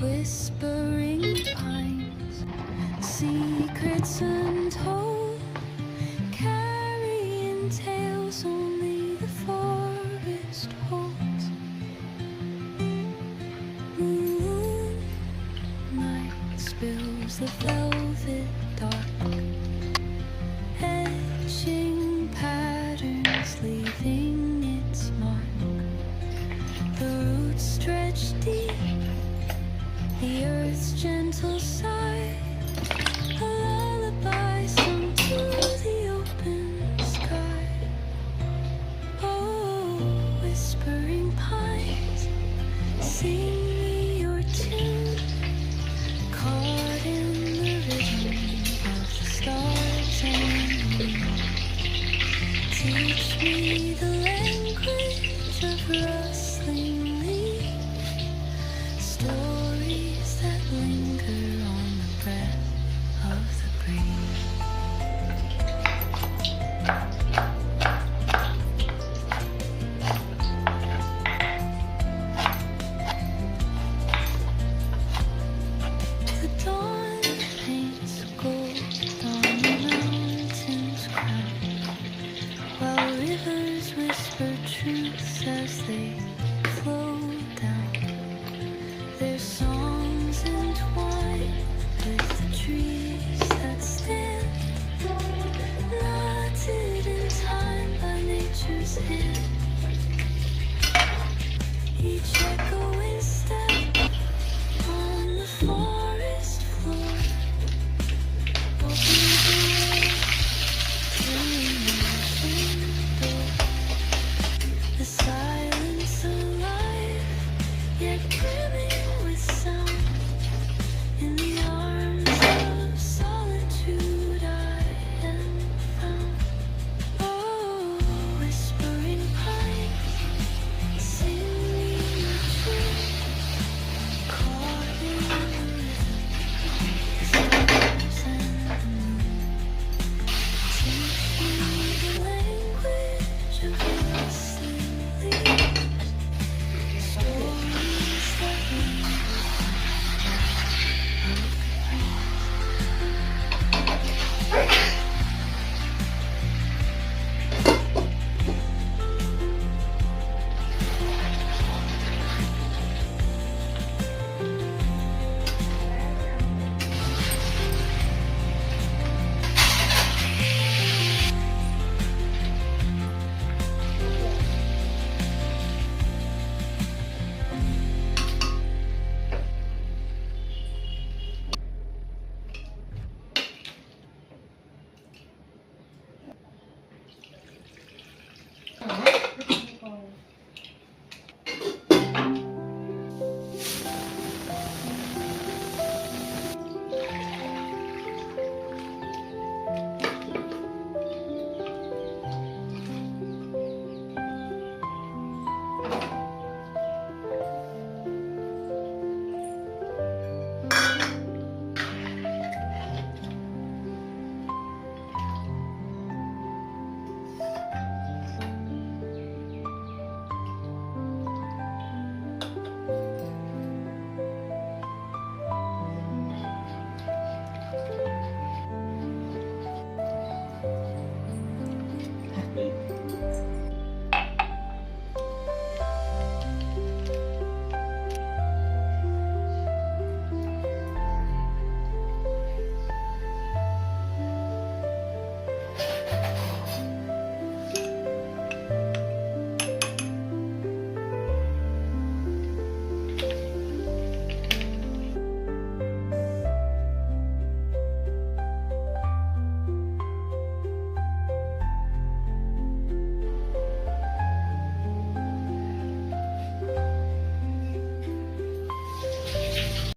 Whispering pines, secrets untold, carrying tales only the forest holds. Moonlight spills the velvet dark, etching patterns, leaving its mark. The roots stretch deep, the earth's gentle sigh, a lullaby sung to the open sky. Oh, whispering pines, sing me your tune, caught in the rhythm of the stars and moon. Teach me the language of rustling leaves, stories that linger on the breath of the breeze. The dawn paints gold on the mountain's crown, while rivers whisper truths as they flow down. Their songs entwined with the trees that stand, knotted in time by nature's hand. Each